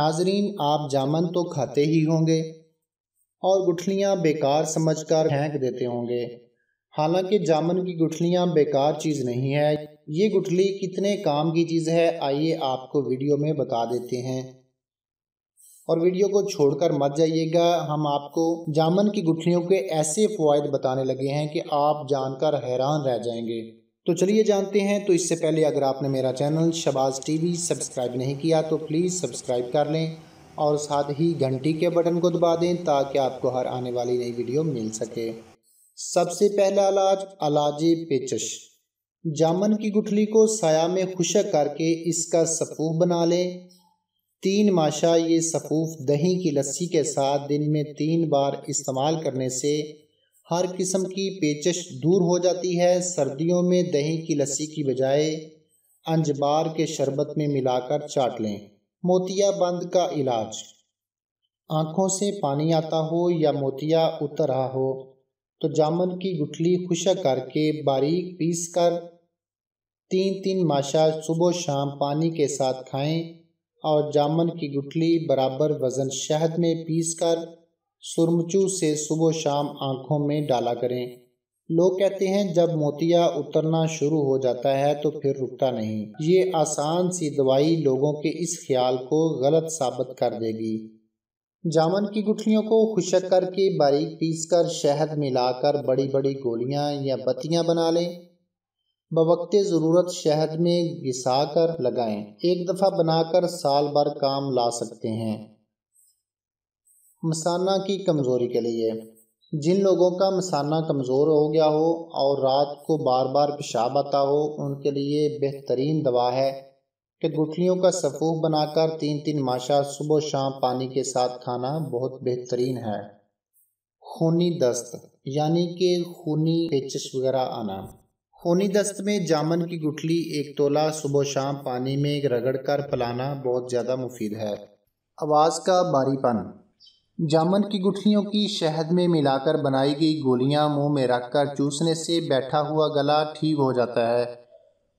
नाजरीन, आप जामन तो खाते ही होंगे और गुठलियाँ बेकार समझकर फेंक देते होंगे। हालांकि जामन की गुठलियाँ बेकार चीज़ नहीं है। ये गुठली कितने काम की चीज़ है, आइए आपको वीडियो में बता देते हैं। और वीडियो को छोड़कर मत जाइएगा, हम आपको जामन की गुठलियों के ऐसे फ़वाइद बताने लगे हैं कि आप जानकर हैरान रह जाएंगे। तो चलिए जानते हैं। तो इससे पहले अगर आपने मेरा चैनल शहबाज टीवी सब्सक्राइब नहीं किया तो प्लीज़ सब्सक्राइब कर लें और साथ ही घंटी के बटन को दबा दें ताकि आपको हर आने वाली नई वीडियो मिल सके। सबसे पहला इलाज, इलाज पेचश। जामन की गुठली को साया में खुशक करके इसका सफ़ूफ बना लें। 3 माशा ये सफ़ूफ दही की लस्सी के साथ दिन में 3 बार इस्तेमाल करने से हर किस्म की पेचश दूर हो जाती है। सर्दियों में दही की लस्सी की बजाय अंजबार के शरबत में मिलाकर चाट लें। मोतियाबंद का इलाज, आँखों से पानी आता हो या मोतिया उतर रहा हो तो जामन की गुठली खुशक करके बारीक पीस कर 3-3 माशा सुबह शाम पानी के साथ खाएं और जामन की गुठली बराबर वज़न शहद में पीस कर सुरमचू से सुबह शाम आँखों में डाला करें। लोग कहते हैं जब मोतिया उतरना शुरू हो जाता है तो फिर रुकता नहीं। ये आसान सी दवाई लोगों के इस ख्याल को गलत साबित कर देगी। जामन की गुठलियों को खुशक करके बारीक पीसकर शहद मिलाकर बड़ी बड़ी गोलियां या बत्तियां बना लें। बवक्ते ज़रूरत शहद में घिसा कर लगाएं। एक दफ़ा बनाकर साल भर काम ला सकते हैं। मसाना की कमज़ोरी के लिए, जिन लोगों का मसाना कमज़ोर हो गया हो और रात को बार बार पेशाब आता हो, उनके लिए बेहतरीन दवा है कि गुठलियों का सफ़ूफ बनाकर 3-3 माशा सुबह शाम पानी के साथ खाना बहुत बेहतरीन है। खूनी दस्त यानी कि खूनी पेचश वगैरह आना। खूनी दस्त में जामन की गुठली 1 तोला सुबह शाम पानी में रगड़ कर पिलाना बहुत ज़्यादा मुफीद है। आवाज़ का बारीपन, जामन की गुठलियों की शहद में मिलाकर बनाई गई गोलियां मुंह में रखकर चूसने से बैठा हुआ गला ठीक हो जाता है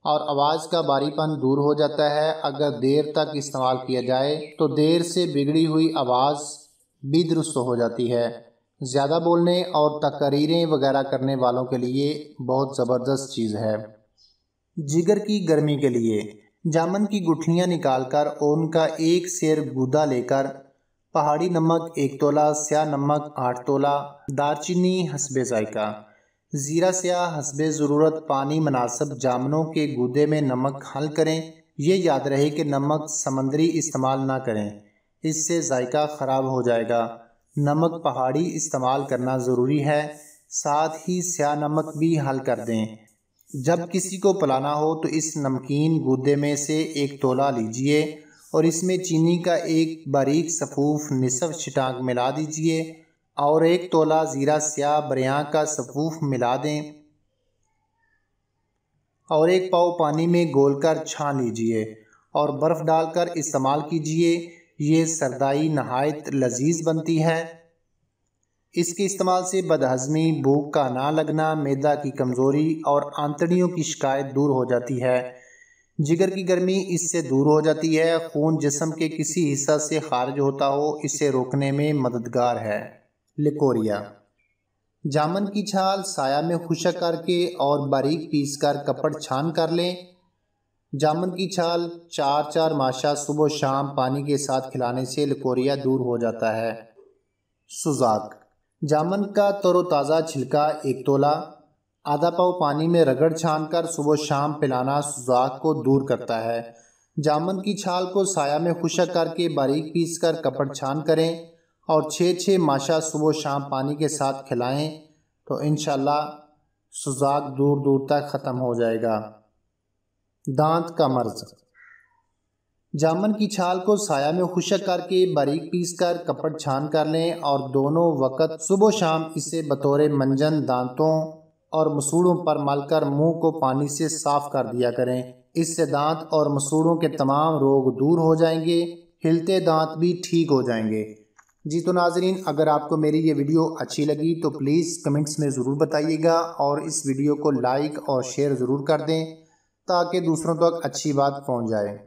और आवाज़ का बारीपन दूर हो जाता है। अगर देर तक इस्तेमाल किया जाए तो देर से बिगड़ी हुई आवाज़ भी दुरुस्त हो जाती है। ज़्यादा बोलने और तकरीरें वगैरह करने वालों के लिए बहुत ज़बरदस्त चीज़ है। जिगर की गर्मी के लिए, जामन की गुठलियाँ निकालकर और उनका 1 सेर गूदा लेकर पहाड़ी नमक 1 तोला, स्याह नमक 8 तोला, दारचीनी हस्बे जायका, ज़ीरा स्याह हस्बे ज़रूरत पानी मुनासिब जामनों के गूदे में नमक हल करें। ये याद रहे कि नमक समंदरी इस्तेमाल ना करें, इससे जायका ख़राब हो जाएगा। नमक पहाड़ी इस्तेमाल करना ज़रूरी है। साथ ही स्याह नमक भी हल कर दें। जब किसी को पिलाना हो तो इस नमकीन गूदे में से 1 तोला लीजिए और इसमें चीनी का एक बारीक सफ़ूफ निसफ छिटांक मिला दीजिए और 1 तोला ज़ीरा स्याह बरियाँ का सफ़ूफ मिला दें और 1 पाव पानी में घोलकर छान लीजिए और बर्फ़ डालकर इस्तेमाल कीजिए। ये सरदाई नहायत लजीज बनती है। इसके इस्तेमाल से बदहज़मी, भूख का ना लगना, मैदा की कमज़ोरी और आंतड़ियों की शिकायत दूर हो जाती है। जिगर की गर्मी इससे दूर हो जाती है। खून जिस्म के किसी हिस्सा से खारिज होता हो, इसे रोकने में मददगार है। लिकोरिया, जामन की छाल साया में खुशक करके और बारीक पीस कर कपड़ छान कर लें। जामन की छाल 4-4 माशा सुबह शाम पानी के साथ खिलाने से लिकोरिया दूर हो जाता है। सुजाक, जामन का तरोताज़ा छिलका 1 तोला, आधा पाव पानी में रगड़ छान कर सुबह शाम पिलाना सुजाक को दूर करता है। जामन की छाल को साया में खुशक करके बारीक पीस कर कपड़ छान करें और 6-6 माशा सुबह शाम पानी के साथ खिलाएं तो इंशाल्लाह सुजाक दूर दूर तक ख़त्म हो जाएगा। दांत का मर्ज, जामन की छाल को साया में खुशक करके बारीक पीस कर कपड़ छान कर लें और दोनों वक्त सुबह शाम इसे बतौर मंजन दांतों और मसूड़ों पर मलकर मुंह को पानी से साफ कर दिया करें। इससे दांत और मसूड़ों के तमाम रोग दूर हो जाएंगे, हिलते दांत भी ठीक हो जाएंगे। जी तो नाजरीन, अगर आपको मेरी ये वीडियो अच्छी लगी तो प्लीज़ कमेंट्स में ज़रूर बताइएगा और इस वीडियो को लाइक और शेयर ज़रूर कर दें ताकि दूसरों तक अच्छी बात पहुंच जाए।